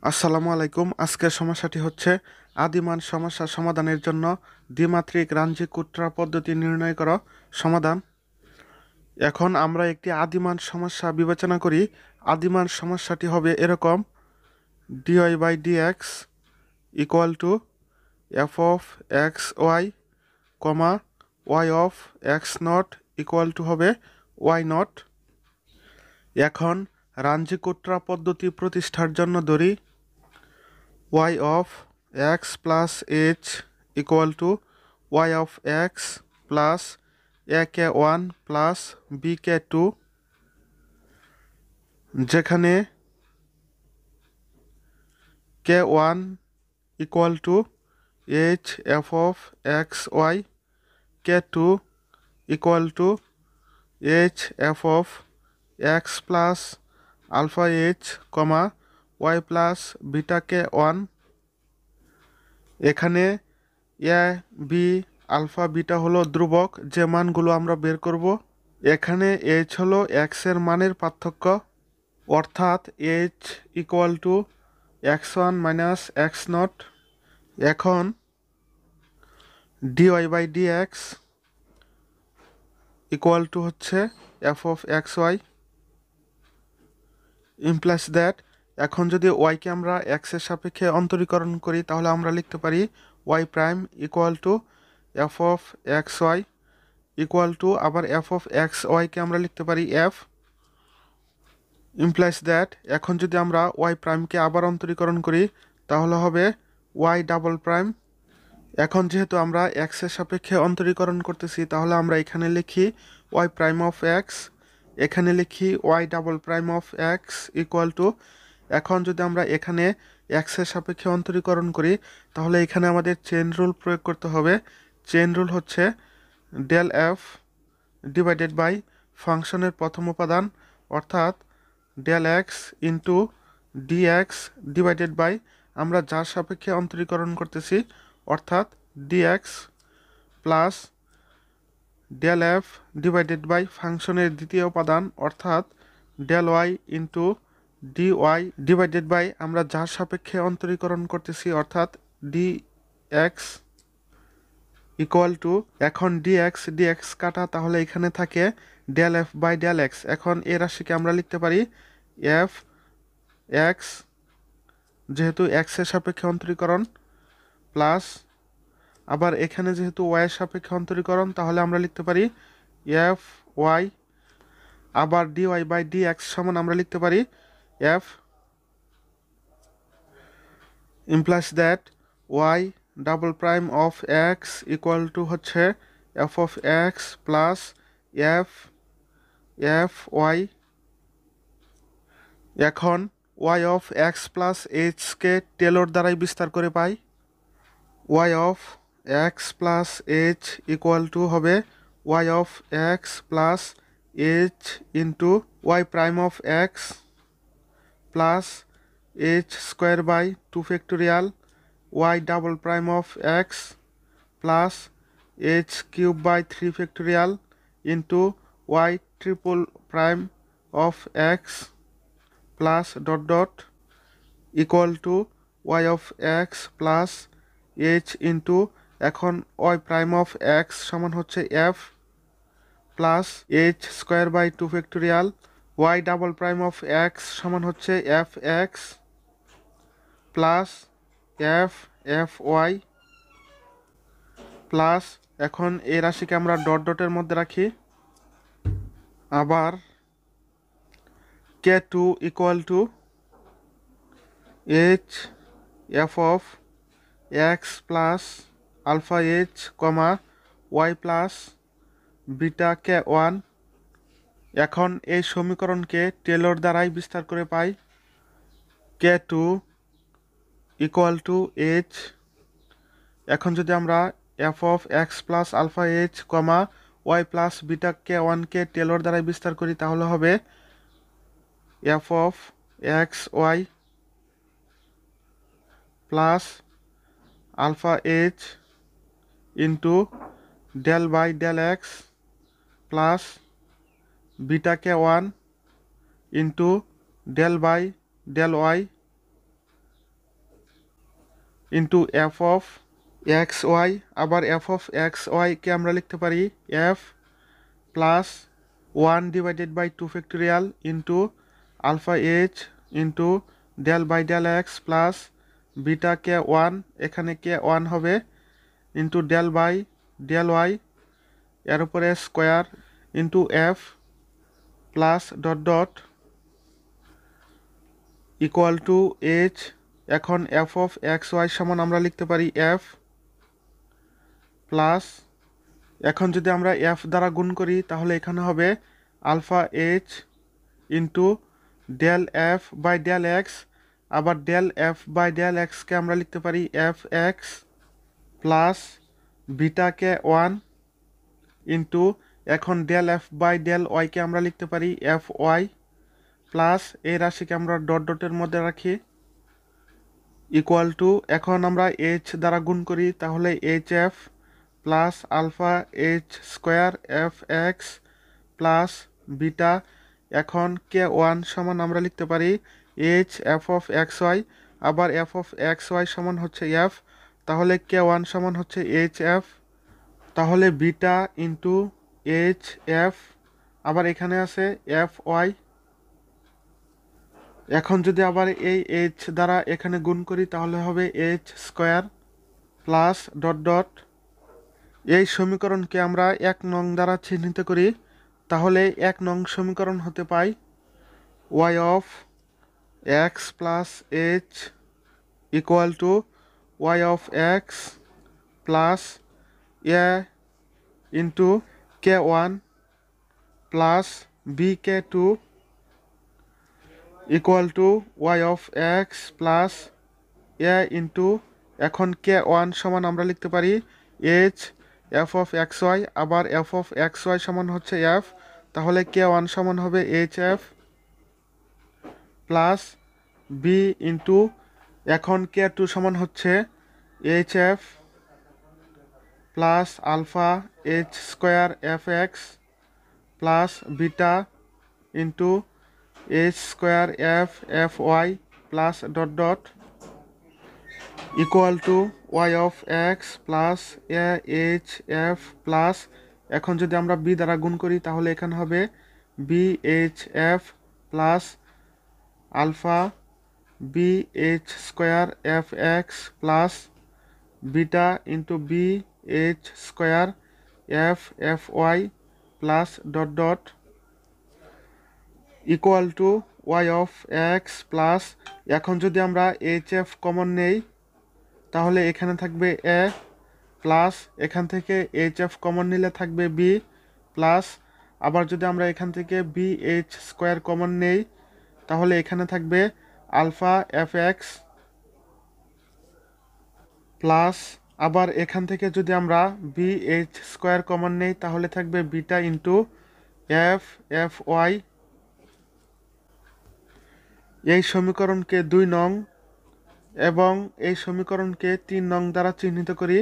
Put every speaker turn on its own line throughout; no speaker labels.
আসসালামু আলাইকুম। আজকের সমস্যাটি হচ্ছে আদিমান সমস্যা সমাধানের জন্য দ্বিমাত্রিক রাঞ্জি-কুট্রা পদ্ধতি নির্ণয় করো। সমাধান। এখন আমরা একটি আদিমান সমস্যা বিবেচনা করি। আদিমান সমস্যাটি হবে এরকম: d y by dx equal to f of x y comma y of x naught equal to হবে ওয়াই নট। এখন রাঞ্জি-কুট্রা পদ্ধতি প্রতিষ্ঠার জন্য ধরি y of x plus h equal to y of x plus ak1 plus bk2, যেখানে k1 equal to h f of x y, k2 equal to h f of x plus alpha h comma y plus beta k1। এখানে A B alpha beta হলো ধ্রুবক, যে মানগুলো আমরা বের করব। এখানে এইচ হলো এক্স এর মানের পার্থক্য, অর্থাৎ H equal to X one minus X naught. এখন D Y by dx equal to হচ্ছে F of x Y implies that. এখন যদি ওয়াইকে আমরা এক্সের সাপেক্ষে অন্তরীকরণ করি তাহলে আমরা লিখতে পারি y prime equal to f of x y equal to, আবার এফ অফ এক্স ওয়াইকে আমরা লিখতে পারি এফ ইমপ্লাইজ দ্যাট। এখন যদি আমরা ওয়াই প্রাইমকে আবার অন্তরীকরণ করি তাহলে হবে ওয়াই ডাবল প্রাইম। এখন যেহেতু আমরা এক্সের সাপেক্ষে অন্তরীকরণ করতেছি তাহলে আমরা এখানে লিখি ওয়াই প্রাইম অফ এক্স, এখানে লিখি y double prime of x equal to. এখন যদি আমরা এখানে এক্সের সাপেক্ষে অন্তরীকরণ করি তাহলে এখানে আমাদের চেইন রুল প্রয়োগ করতে হবে। চেইন রুল হচ্ছে ডেল এফ ডিভাইডেড বাই ফাংশনের প্রথম উপাদান, অর্থাৎ del x into d x divided by আমরা যার সাপেক্ষে অন্তরীকরণ করতেছি অর্থাৎ d x plus del f divided by ফাংশনের দ্বিতীয় উপাদান অর্থাৎ del Y into d y divided by আমরা যার সাপেক্ষে অন্তরীকরণ করতেছি অর্থাৎ ডি এক্স ইকুয়াল টু। এখন ডিএক্স কাটা, তাহলে এখানে থাকে del F by del x. এখন এই রাশিকে আমরা লিখতে পারি এফ এক্স, যেহেতু এক্সের সাপেক্ষে অন্তরীকরণ, প্লাস আবার এখানে যেহেতু ওয়াইয়ের সাপেক্ষে অন্তরীকরণ তাহলে আমরা লিখতে পারি এফ ওয়াই, আবার ডিওয়াই বাই ডিএক্স সমান আমরা লিখতে পারি F implies that Y double prime of x equal to হচ্ছে F of x plus F F Y. এখন ওয়াই অফ এক্স প্লাস এইচকে টেলর দ্বারাই বিস্তার করে পাই। Y of x plus H equal to হবে Y of x plus H into Y prime of x plus H square by two factorial Y double prime of x plus H cube by three factorial into Y triple prime of x plus dot dot equal to Y of x plus H into, এখন Y prime of x সমান হচ্ছে F plus H square by two factorial Y double prime of x সমান হচ্ছে F x plus F F Y plus, এখন এই রাশিকে আমরা dot ডটের মধ্যে রাখি, আবার K two equal to H F of x plus alpha H comma Y plus beta K one. এখন এই সমীকরণকে টেলর দ্বারাই বিস্তার করে পাই K two equal to H. এখন যদি আমরা F of x plus alpha H comma Y plus beta K ওয়ানকে টেলর দ্বারাই বিস্তার করি তাহলে হবে F of x Y plus alpha H into del by del x plus beta K one into del by del Y into F of x Y, আবার F of x ওয়াইকে আমরা লিখতে পারি f plus 1/2 into alpha H into del by del x plus beta K one, এখানে k one হবে, into del by del y এর উপরে square into f plus dot dot equal to H. এখন f of x Y সমান আমরা লিখতে পারি f plus, এখন যদি আমরা এফ দ্বারা গুণ করি তাহলে এখানে হবে alpha H into del F by del X, আবার ডেল এফ বাই ডেল এক্সকে আমরা লিখতে পারি এফ এক্স প্লাস বিটাকে ওয়ান ইন্টু, এখন ডেল এফ বাই ডেল ওয়াইকে আমরা লিখতে পারি এফ ওয়াই প্লাস এই রাশিকে আমরা ডট ডটের মধ্যে রাখি ইকুয়াল টু, এখন আমরা এইচ দ্বারা গুণ করি তাহলে h F plus alpha h square f x plus beta, এখন কে ওয়ান সমান আমরা লিখতে পারি H F of x Y, আবার এফ অফ এক্স ওয়াই সমান হচ্ছে এফ, তাহলে কে ওয়ান সমান হচ্ছে এইচ এফ, তাহলে বিটা ইন্টু এইচ এফ, আবার এখানে আছে এফ ওয়াই। এখন যদি আবার এই এইচ দ্বারা এখানে গুণ করি তাহলে হবে H square plus dot dot, এই সমীকরণকে আমরা 1 নং দ্বারা চিহ্নিত করি তাহলে 1 নং সমীকরণ হতে পাই Y of x plus H equal to Y of x plus A into K one plus B K two equal to Y of x plus A into, এখন কে ওয়ান সমান আমরা লিখতে পারি H F of x Y, আবার F of x Y সমান হচ্ছে F, তাহলে কে one সমান হবে H F plus B into, এখন কে টু সমান হচ্ছে H F plus alpha h square f x plus beta into h square f F Y plus dot dot equal to Y of x plus a h F plus, এখন যদি আমরা B দ্বারা গুণ করি তাহলে এখানে হবে b h F plus alpha b h square f x plus beta into b h square f F Y plus dot dot equal to Y of x plus, এখন যদি আমরা এইচ এফ কমন নেই তাহলে এখানে থাকবে এ plus, এখান থেকে H F common নিলে থাকবে বি প্লাস, আবার যদি আমরা এখান থেকে বি এইচ স্কোয়ার কমন নেই তাহলে এখানে থাকবে আলফা এফ এক্স প্লাস, আবার এখান থেকে যদি আমরা বি এইচ স্কোয়ার কমন নেই তাহলে থাকবে beta into f F y. এই সমীকরণকে 2 নং এবং এই সমীকরণকে 3 নং দ্বারা চিহ্নিত করি।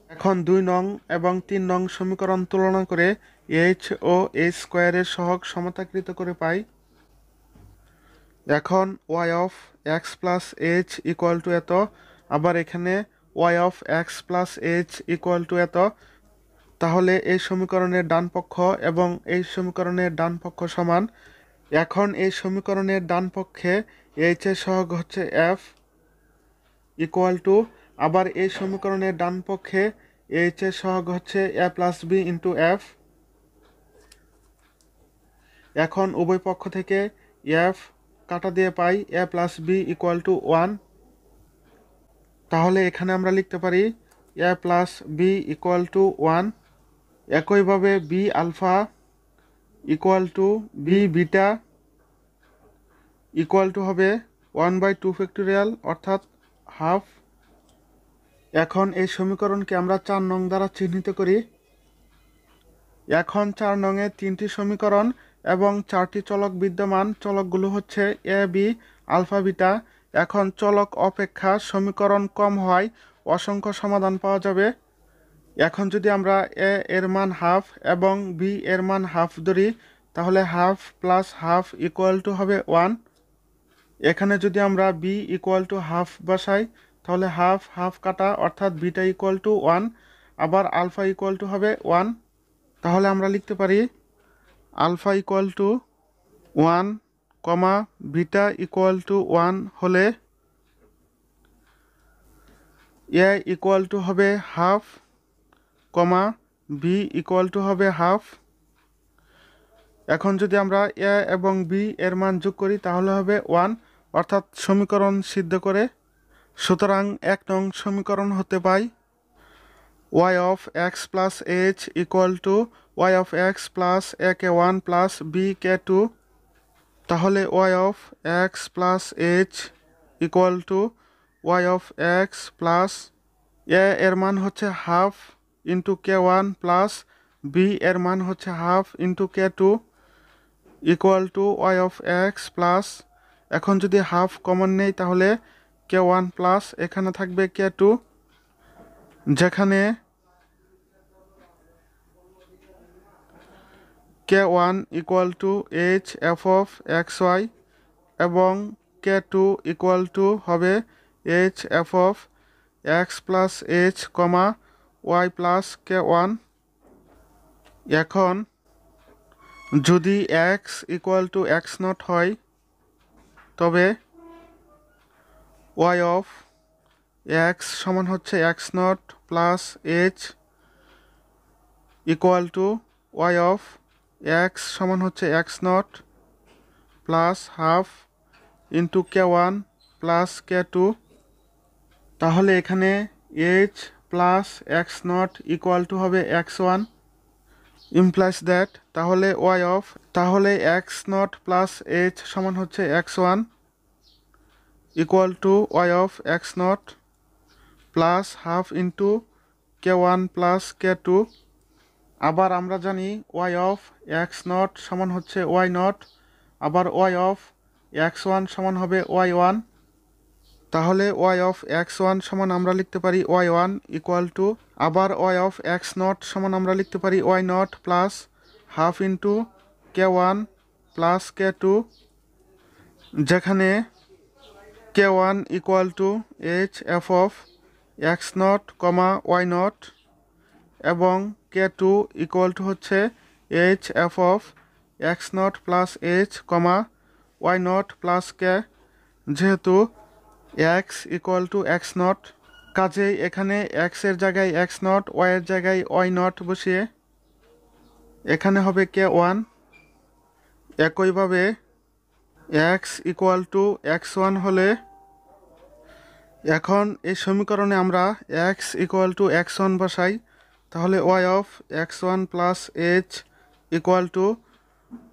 এখন 2 নং এবং 3 নং সমীকরণ তুলনা করে এইচ ও এইচ স্কোয়ারের সহগ সমতাকৃত করে পাই। এখন Y of x plus H equal to এত, আবার এখানে y of x plus H equal to এত, তাহলে এই সমীকরণের ডান পক্ষ এবং এই সমীকরণের ডান পক্ষ সমান। এখন এই সমীকরণের ডান পক্ষে এইচ এর সহগ হচ্ছে এফ ইকুয়াল টু, আবার এই সমীকরণের ডান পক্ষে এইচ এর সহগ হচ্ছে a plus B into f. এখন উভয় পক্ষ থেকে এফ কাটা দিয়ে পাই a plus b equal to 1, তাহলে এখানে আমরা লিখতে পারি a plus b equal to 1। একইভাবে b alpha equal to b beta equal to হবে 1/2 অর্থাৎ হাফ। এখন এই সমীকরণকে আমরা 4 নং দ্বারা চিহ্নিত করি। এখন 4 নংয়ে 3টি সমীকরণ এবং 4টি চলক বিদ্যমান, চলকগুলো হচ্ছে এ বি আলফা বিটা। এখন চলক অপেক্ষা সমীকরণ কম হয় অসংখ্য সমাধান পাওয়া যাবে। এখন যদি আমরা এ এর মান হাফ এবং বি এর মান হাফ ধরি তাহলে half plus half equal to হবে 1। এখানে যদি আমরা বি ইকুয়াল টু হাফ বসাই তাহলে হাফ হাফ কাটা, অর্থাৎ বিটা ইকুয়াল টু 1, আবার আলফা ইকুয়াল টু হবে 1। তাহলে আমরা লিখতে পারি alpha equal to 1, beta equal to 1 হলে এ ইকুয়াল টু হবে হাফ, বি ইকুয়াল টু হবে হাফ। এখন যদি আমরা এ এবং বি এর মান যোগ করি তাহলে হবে 1, অর্থাৎ সমীকরণ সিদ্ধ করে। সুতরাং 1 নং সমীকরণ হতে পাই y of x plus H equal two y of x plus a K 1 plus b কে 2। তাহলে y of x plus H equal two y of x plus a এর মান হচ্ছে হাফ ইন্টু কে 1 প্লাস b এর মান হচ্ছে half into K 2 equal two y of x plus, এখন যদি half common নেই তাহলে কে 1 প্লাস এখানে থাকবে কে 2, যেখানে কে 1 equal to H F of x Y এবং কে 2 ইকুয়াল টু হবে H F of x plus H Y plus K 1। এখন যদি X equal to X nought হয় তবে ওয়াই অফ এক্স সমান হচ্ছে X nought plus H equal to Y of x সমান হচ্ছে X nought plus half into কে 1 plus কে 2। তাহলে এখানে H plus X naught equal to হবে এক্স 1 ইমপ্লাইজ দ্যাট, তাহলে এক্স নট প্লাস এইচ সমান হচ্ছে X 1 equal to Y of x nought plus half into K 1 plus কে 2। আবার আমরা জানি Y of x nought সমান হচ্ছে ওয়াই নট, আবার ওয়াই অফ এক্স 1 সমান হবে ওয়াই 1। তাহলে ওয়াই অফ এক্স 1 সমান আমরা লিখতে পারি ওয়াই 1 ইকুয়াল টু, আবার ওয়াই অফ এক্স নট সমান আমরা লিখতে পারি Y nought plus half into কে 1 প্লাস কে 2, যেখানে কে 1 equal to H F of x nought Y nought এবং কে 2 ইকুয়াল টু হচ্ছে H F of x nought plus H Y nought plus K. যেহেতু X equal to X nought, কাজেই এখানে এক্সের জায়গায় x not, ওয়াইয়ের জায়গায় ওয়াই নট বসিয়ে এখানে হবে কে 1। একইভাবে এক্স ইকুয়াল টু এক্স 1 হলে এখন এই সমীকরণে আমরা এক্স ইকুয়াল টু এক্স 1 বসাই, তাহলে y of x 1 plus H equal to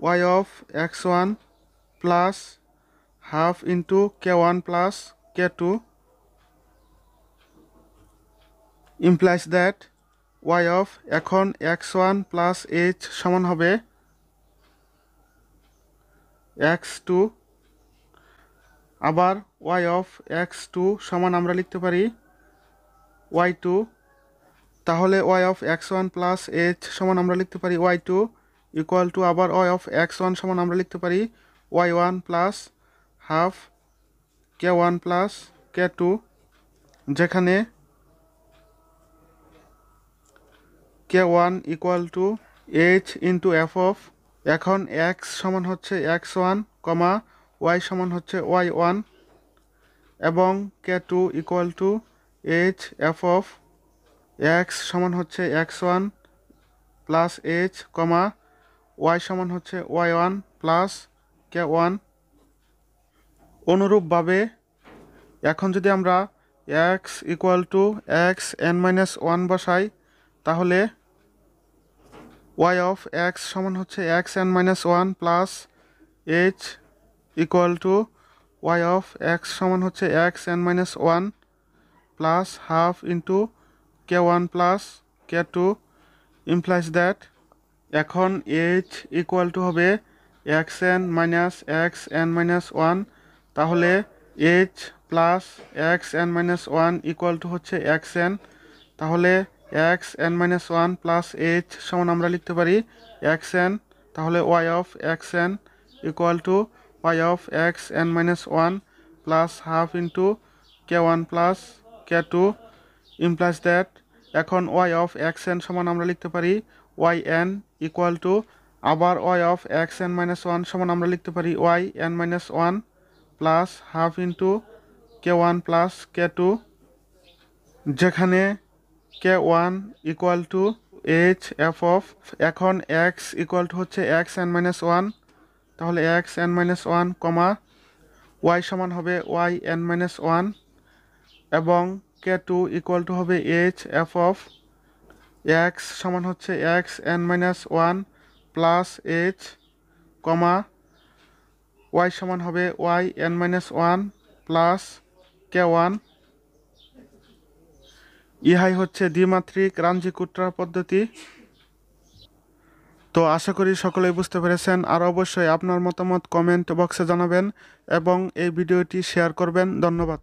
Y of x 1 plus half into K 1 plus K 2 implies that y of এখন এক্স 1 প্লাস এইচ সমান হবে এক্স 2, আবার ওয়াই অফ এক্স 2 সমান আমরা লিখতে পারি ওয়াই 2। তাহলে y of x 1 plus H সমান আমরা লিখতে পারি ওয়াই 2 ইকুয়াল টু, আবার ওয়াই অফ এক্স 1 সমান আমরা লিখতে পারি Y 1 plus half k 1 plus কে 2, যেখানে কে 1 equal to h into F of, এখন এক্স সমান হচ্ছে এক্স 1 ওয়াই সমান হচ্ছে ওয়াই 1 এবং K 2 equal to H F of x সমান হচ্ছে এক্স 1 প্লাস এইচ ওয়াই সমান হচ্ছে ওয়াই 1 প্লাস কে 1। অনুরূপভাবে এখন যদি আমরা x equal to x n minus 1 বসাই তাহলে ওয়াই অফ এক্স সমান হচ্ছে x n minus 1 plus H equal to Y of x সমান হচ্ছে x n minus 1 plus half into K 1 plus K 2 implies that এখন এইচ ইকুয়াল টু হবে x n minus 1, তাহলে h plus x n minus 1 equal to হচ্ছে x n, তাহলে x n minus 1 plus H সমান আমরা লিখতে পারি x n, তাহলে y of x n equal to Y of x n minus 1 plus half into K 1 plus k2 implies that এখন y of xn সমান আমরা লিখতে পারি yn equal to আবার y of xn minus 1 সমান আমরা লিখতে পারি yn minus 1 plus half into k1 plus k2, যেখানে k1 equal to h f of এখন x equal to হচ্ছে xn minus 1, তাহলে xn minus 1 কমা y সমান হবে yn minus 1 এবং k2 equal to হবে h f of x সমান হচ্ছে xn minus 1 plus h কমা y সমান হবে yn minus 1 plus k1। ইহাই হচ্ছে দ্বিমাত্রিক রাঞ্জি-কুট্রা পদ্ধতি। তো আশা করি সকলেই বুঝতে পেরেছেন, আর অবশ্যই আপনার মতামত কমেন্ট বক্সে জানাবেন এবং এই ভিডিওটি শেয়ার করবেন। ধন্যবাদ।